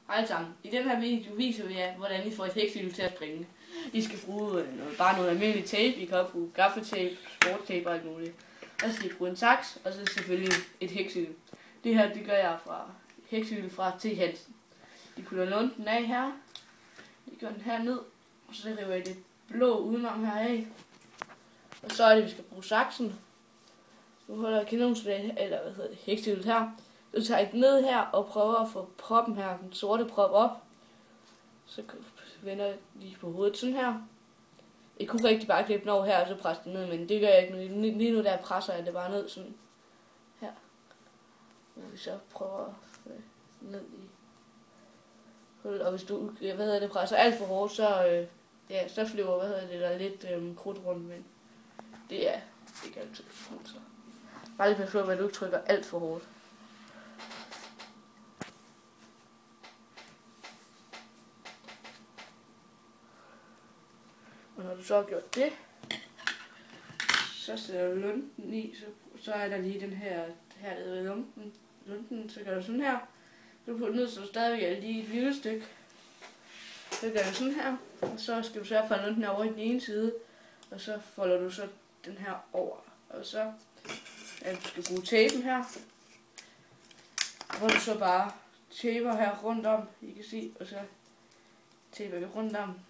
Hej sammen. I den her video viser vi jer, hvordan I får et hæksyl til at springe. I skal bruge bare noget almindelig tape. I kan bruge gaffatape, sporttape og alt muligt. Og så skal I bruge en saks, og så selvfølgelig et hæksyl. Det her, det gør jeg fra hæksyl fra T. Hansen. I putter lunden af her. I gør den her ned, og så river I det blå udenom her af. Og så er det, vi skal bruge saksen. Nu holder jeg kanonslag, eller hæksylet her. Så tager I den ned her og prøver at få proppen her, den sorte prop op. Så vender jeg lige på hovedet sådan her. Jeg kunne rigtig bare klippe den over her og så presse den ned, men det gør jeg ikke nu. Lige nu der presser jeg det bare ned sådan her. Og vi så prøver at få ned i hullet. Og hvis du presser alt for hårdt, så flyver der lidt krudt rundt, men det er ikke altid sådan. Så bare lige pas på, at du ikke trykker alt for hårdt. Og når du så har gjort det, så sætter du lunden i, så er der lige den her ved lunden, så gør du sådan her. Så du putter ned, så du stadigvæk er lige et lille stykke. Så gør du sådan her, og så skal du sørge for, at lunden er over i den ene side, og så folder du så den her over. Og så du skal bruge tapen her, hvor du så bare taper her rundt om, I kan se, og så taper vi rundt om.